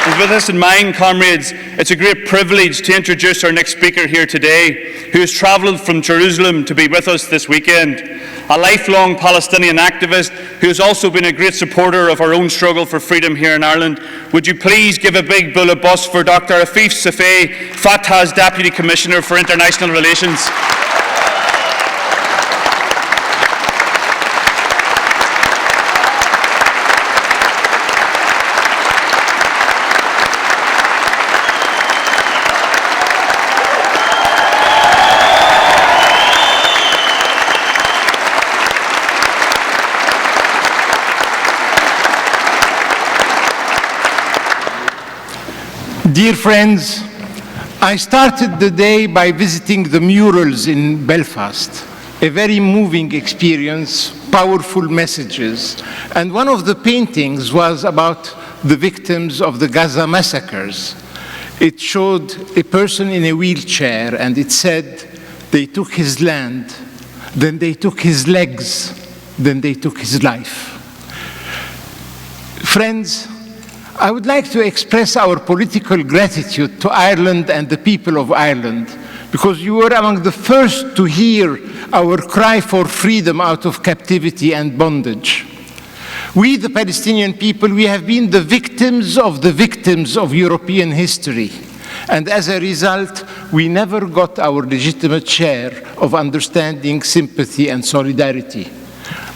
And with this in mind, comrades, it's a great privilege to introduce our next speaker here today, who has travelled from Jerusalem to be with us this weekend. A lifelong Palestinian activist who has also been a great supporter of our own struggle for freedom here in Ireland. Would you please give a big bull of bus for Dr. Afif Safieh, Fatah's Deputy Commissioner for International Relations. Dear friends, I started the day by visiting the murals in Belfast, a very moving experience, powerful messages, and one of the paintings was about the victims of the Gaza massacres. It showed a person in a wheelchair, and it said, they took his land, then they took his legs, then they took his life. Friends, I would like to express our political gratitude to Ireland and the people of Ireland, because you were among the first to hear our cry for freedom out of captivity and bondage. We, the Palestinian people, we have been the victims of European history. And as a result, we never got our legitimate share of understanding, sympathy, and solidarity.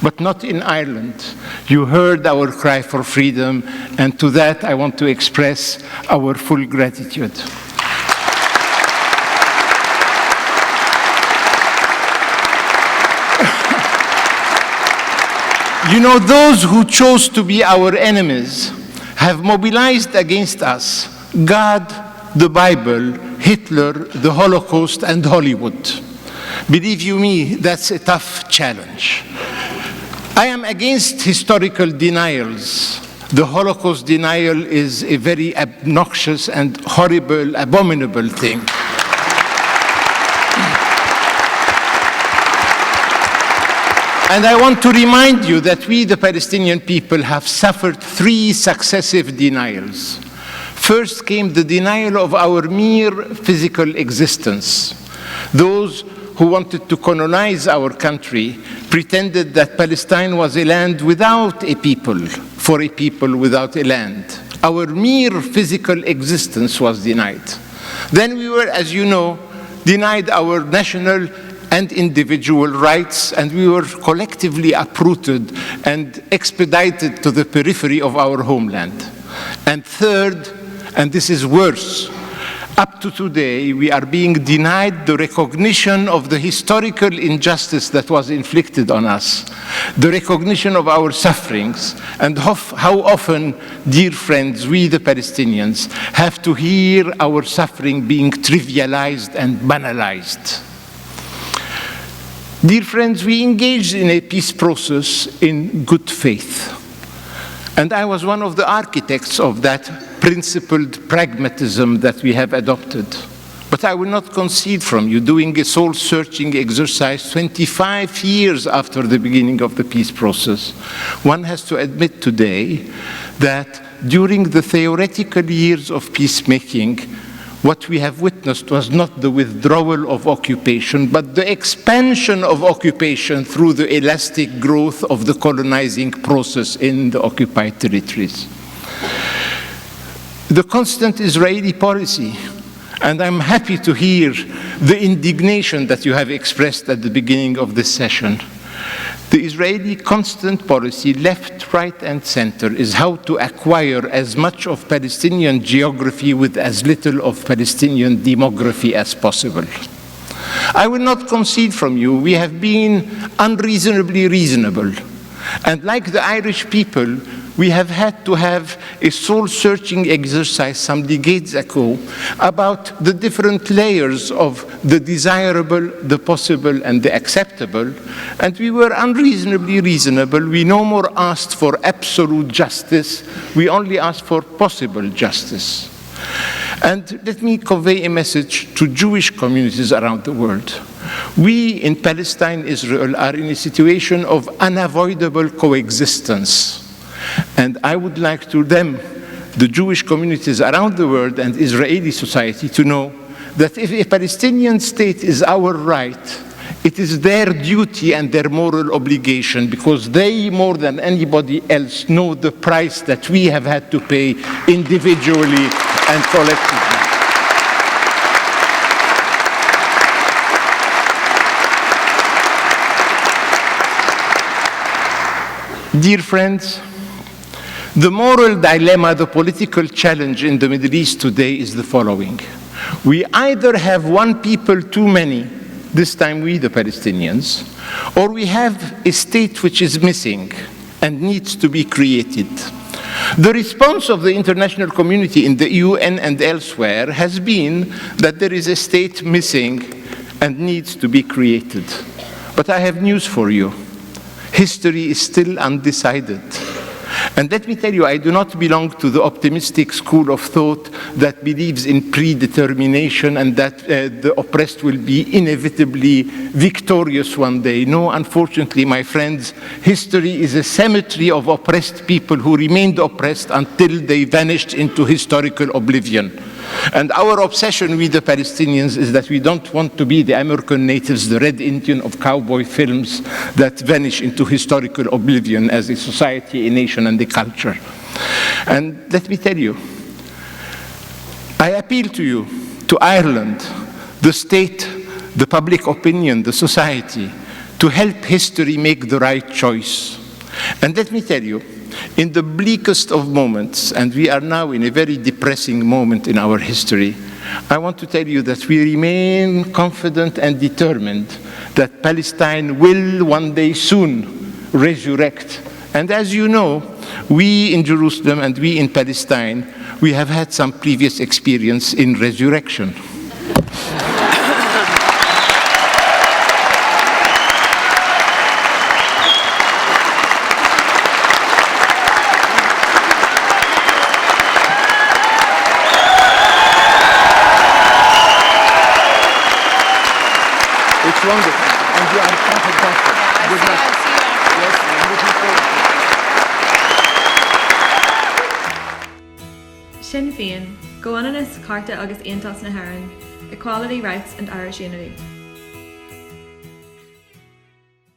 But not in Ireland. You heard our cry for freedom, and to that I want to express our full gratitude. You know, those who chose to be our enemies have mobilized against us God, the Bible, Hitler, the Holocaust, and Hollywood. Believe you me, that's a tough challenge. I am against historical denials. The Holocaust denial is a very obnoxious and horrible, abominable thing. And I want to remind you that we, the Palestinian people, have suffered 3 successive denials. First came the denial of our mere physical existence. Those who wanted to colonize our country pretended that Palestine was a land without a people, for a people without a land. Our mere physical existence was denied. Then we were, as you know, denied our national and individual rights, and we were collectively uprooted and expedited to the periphery of our homeland. And third, and this is worse, up to today, we are being denied the recognition of the historical injustice that was inflicted on us, the recognition of our sufferings, and how often, dear friends, we the Palestinians have to hear our suffering being trivialized and banalized. Dear friends, we engaged in a peace process in good faith. And I was one of the architects of that principled pragmatism that we have adopted. But I will not concede from you doing a soul-searching exercise 25 years after the beginning of the peace process. One has to admit today that during the theoretical years of peacemaking, what we have witnessed was not the withdrawal of occupation, but the expansion of occupation through the elastic growth of the colonizing process in the occupied territories. The constant Israeli policy, and I'm happy to hear the indignation that you have expressed at the beginning of this session. The Israeli constant policy, left, right, and center, is how to acquire as much of Palestinian geography with as little of Palestinian demography as possible. I will not concede from you, we have been unreasonably reasonable. And like the Irish people, we have had to have a soul-searching exercise some decades ago about the different layers of the desirable, the possible, and the acceptable. And we were unreasonably reasonable. We no more asked for absolute justice. We only asked for possible justice. And let me convey a message to Jewish communities around the world. We in Palestine, Israel, are in a situation of unavoidable coexistence. And I would like to them the Jewish communities around the world and Israeli society to know that if a Palestinian state is our right, it is their duty and their moral obligation, because they, more than anybody else, know the price that we have had to pay individually and collectively. Dear friends, the moral dilemma, the political challenge in the Middle East today is the following. We either have one people too many, this time we the Palestinians, or we have a state which is missing and needs to be created. The response of the international community in the UN and elsewhere has been that there is a state missing and needs to be created. But I have news for you. History is still undecided. And let me tell you, I do not belong to the optimistic school of thought that believes in predetermination and that the oppressed will be inevitably victorious one day. No, unfortunately, my friends, history is a cemetery of oppressed people who remained oppressed until they vanished into historical oblivion. And our obsession with the Palestinians is that we don't want to be the American natives, the Red Indian of cowboy films that vanish into historical oblivion as a society, a nation, and a culture. And let me tell you, I appeal to you, to Ireland, the state, the public opinion, the society, to help history make the right choice. And let me tell you, in the bleakest of moments, and we are now in a very depressing moment in our history, I want to tell you that we remain confident and determined that Palestine will one day soon resurrect. And as you know, we in Jerusalem and we in Palestine, we have had some previous experience in resurrection. It's wonderful, and you are fantastic. Good luck. Yes, I'm looking forward. Sinn Féin, Goananus, Carta agus Aontas na HÉireann, Equality, Rights and Irish Unity.